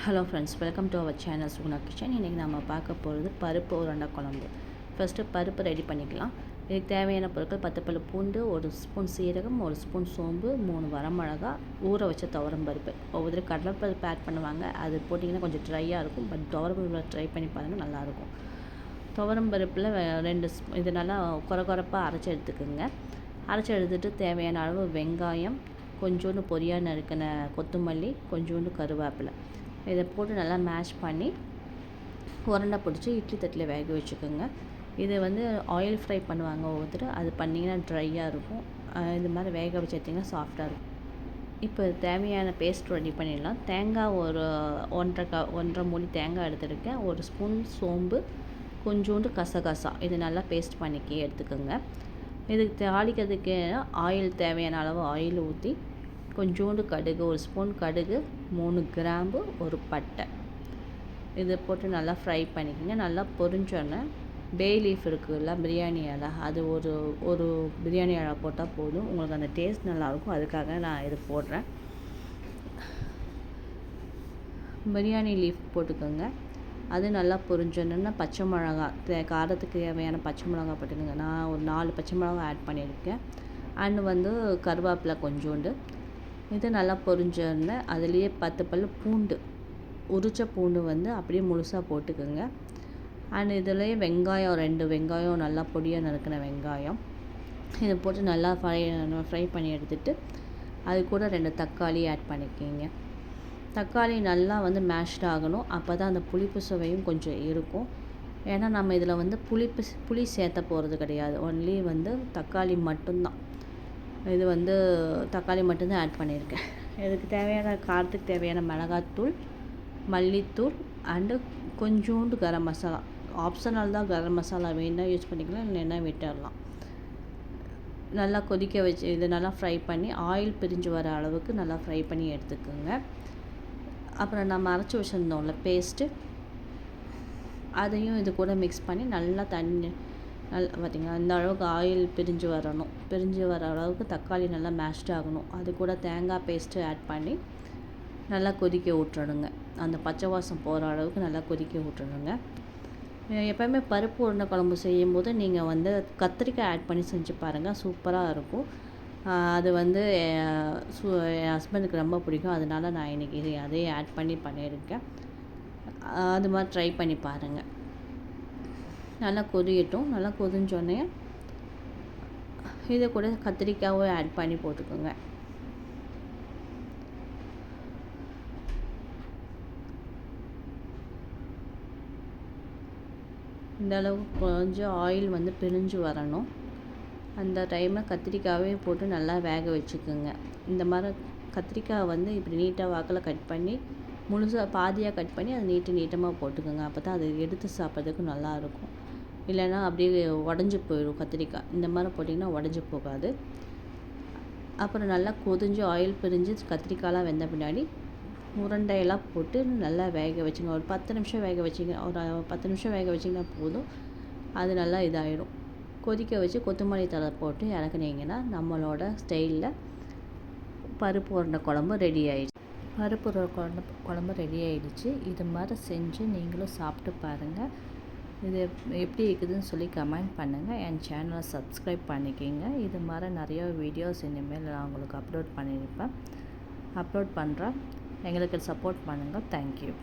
Hello friends, welcome to our channel Suguna kitchen. இன்றைக்கி நம்ம பார்க்க போகிறது பருப்பு உருண்டை குழம்பு. ஃபஸ்ட்டு பருப்பு ரெடி பண்ணிக்கலாம். இதுக்கு தேவையான பொருட்கள் 10 பல்லு பூண்டு, 1 ஸ்பூன் சீரகம், 1 ஸ்பூன் சோம்பு, 3 வரமிளகா, ஊற வச்ச துவரம் பருப்பு. ஒவ்வொரு கடலைப்பருப்பு ஆட் பண்ணுவாங்க, அது போட்டிங்கன்னா கொஞ்சம் ட்ரையாக இருக்கும். பட் துவரம் பருப்பில் ட்ரை பண்ணி பாருங்கள், நல்லாயிருக்கும். துவரம் பருப்பில் 2 இது நல்லா கொரப்பாக அரைச்சி எடுத்துக்கோங்க. அரைச்சி எடுத்துகிட்டு தேவையான அளவு வெங்காயம், கொஞ்சோண்டு பொரியாக நறுக்கின கொத்தமல்லி, கொஞ்சோண்டு கருவேப்பிலை, இதை போட்டு நல்லா மேஷ் பண்ணி உருண்டை பிடிச்சி இட்லி தட்டில் வேக வச்சுக்கோங்க. இது வந்து ஆயில் ஃப்ரை பண்ணுவாங்க ஒவ்வொருத்தர், அது பண்ணிங்கன்னா ட்ரையாக இருக்கும். இது மாதிரி வேக வச்சு எடுத்திங்கன்னா சாஃப்டாக இருக்கும். இப்போ தேவையான பேஸ்ட் ரெடி பண்ணிடலாம். தேங்காய் ஒரு 1.5 மூடி தேங்காய் எடுத்துருக்கேன். 1 ஸ்பூன் சோம்பு, கொஞ்சோண்டு கசகசா, இது நல்லா பேஸ்ட் பண்ணிக்கி எடுத்துக்கோங்க. இதுக்கு தாளிக்கிறதுக்கு ஆயில் தேவையான அளவு ஆயில் ஊற்றி கொஞ்சோண்டு கடுகு, 1 ஸ்பூன் கடுகு, 3 கிராம்பு, 1 பட்டை, இதை போட்டு நல்லா ஃப்ரை பண்ணிக்கோங்க. நல்லா பொரிஞ்சோன்னே பே லீஃப் இருக்குதுல்ல, பிரியாணி இலை, அது ஒரு பிரியாணி இலை போட்டால் போதும். உங்களுக்கு அந்த டேஸ்ட் நல்லாயிருக்கும். அதுக்காக நான் இது போடுறேன். பிரியாணி லீஃப் போட்டுக்கோங்க. அது நல்லா பொரிஞ்சோன்னா பச்சை மிளகா, காரத்துக்கு தேவையான பச்சை மிளகா போட்டுக்கோங்க. நான் ஒரு 4 பச்சை மிளகா ஆட் பண்ணியிருக்கேன். அண்ட் வந்து கருவேப்பிலை கொஞ்சோண்டு. இது நல்லா பொரிஞ்சோடனே அதுலேயே 10 பல்லு பூண்டு, உரிச்ச பூண்டு வந்து அப்படியே முழுசாக போட்டுக்கோங்க. அண்ட் இதுலேயே வெங்காயம், 2 வெங்காயம் நல்லா பொடியாக நறுக்கின வெங்காயம், இதை போட்டு நல்லா ஃப்ரை பண்ணி எடுத்துகிட்டு அது கூட 2 தக்காளி ஆட் பண்ணிக்கிங்க. தக்காளி நல்லா வந்து மேஷ்ட் ஆகணும். அப்போ தான் அந்த புளிப்பு சுவையும் கொஞ்சம் இருக்கும். ஏன்னா நம்ம இதில் வந்து புளி சேர்த்த போகிறது கிடையாது. ஒன்லி வந்து தக்காளி மட்டும்தான். இது வந்து தக்காளி மட்டும்தான் ஆட் பண்ணியிருக்கேன். இதுக்கு தேவையான காரத்துக்கு தேவையான மிளகாத்தூள், மல்லித்தூள் அண்டு கொஞ்சோண்டு கரம் மசாலா. ஆப்ஷனல் தான், கரம் மசாலா வேணால் யூஸ் பண்ணிக்கலாம், இல்லைன்னா விட்டுடலாம். நல்லா கொதிக்க வச்சு இது நல்லா ஃப்ரை பண்ணி ஆயில் பிரிஞ்சு வர அளவுக்கு நல்லா ஃப்ரை பண்ணி எடுத்துக்கோங்க. அப்புறம் நம்ம அரைச்சி வச்சுருந்தோம்ல பேஸ்ட்டு, அதையும் இது கூட மிக்ஸ் பண்ணி நல்லா பார்த்திங்களா, இந்த அளவுக்கு ஆயில் பிரிஞ்சு வர அளவுக்கு தக்காளி நல்லா மேஷ்ட் ஆகணும். அது கூட தேங்காய் பேஸ்ட்டு ஆட் பண்ணி நல்லா கொதிக்க விட்டுறணுங்க. அந்த பச்சை வாசம் போகிற அளவுக்கு நல்லா கொதிக்க விட்டுறணுங்க. எப்போயுமே பருப்பு உருண்டை குழம்பு செய்யும்போது நீங்கள் வந்து கத்திரிக்காய் ஆட் பண்ணி செஞ்சு பாருங்கள், சூப்பராக இருக்கும். அது வந்து என் ஹஸ்பண்டுக்கு ரொம்ப பிடிக்கும். அதனால நான் இன்றைக்கி அதையே ஆட் பண்ணி பண்ணியிருக்கேன். அது மாதிரி ட்ரை பண்ணி பாருங்கள். நல்லா கொதியட்டும். நல்லா கொதிஞ்சோடனே இதை கூட கத்திரிக்காவும் ஆட் பண்ணி போட்டுக்கோங்க. இந்த அளவுக்கு கொஞ்சம் ஆயில் வந்து பிரிஞ்சு வரணும். அந்த டைமில் கத்திரிக்காவே போட்டு நல்லா வேக வச்சுக்கோங்க. இந்த மாதிரி கத்திரிக்காய் வந்து இப்படி நீட்டாக வாக்கில் கட் பண்ணி முழுசாக பாதியாக கட் பண்ணி அதை நீட்டமாக போட்டுக்கோங்க. அப்போ தான் அது எடுத்து சாப்பிட்றதுக்கு நல்லாயிருக்கும். இல்லைன்னா அப்படியே உடஞ்சி போயிடும் கத்திரிக்காய். இந்த மாதிரி போட்டிங்கன்னா உடஞ்சி போகாது. அப்புறம் நல்லா கொதிஞ்சு ஆயில் பிரிஞ்சு கத்திரிக்காயெலாம் வெந்த பின்னாடி உருண்டையெல்லாம் போட்டு நல்லா வேக வச்சுங்க. ஒரு 10 நிமிஷம் வேக வச்சிங்க. ஒரு 10 நிமிஷம் வேக வச்சிங்கன்னா போதும். அது நல்லா இதாகிடும். கொதிக்க வச்சு கொத்தமல்லி தழை போட்டு இறக்குனீங்கன்னா நம்மளோட ஸ்டைலில் பருப்பு உருண்டை குழம்பு ரெடி ஆகிடுச்சு. பருப்பு குழம்பு ரெடி ஆகிடுச்சு. இது மாதிரி செஞ்சு நீங்களும் சாப்பிட்டு பாருங்கள். இது எப்படி இருக்குதுன்னு சொல்லி கமெண்ட் பண்ணுங்கள். என் சேனலை சப்ஸ்கிரைப் பண்ணிக்கிங்க. இது மாதிரி நிறையா வீடியோஸ் இனிமேல் நான் உங்களுக்கு அப்லோட் பண்ணுறேன். எங்களுக்கு சப்போர்ட் பண்ணுங்கள். தேங்க்யூ.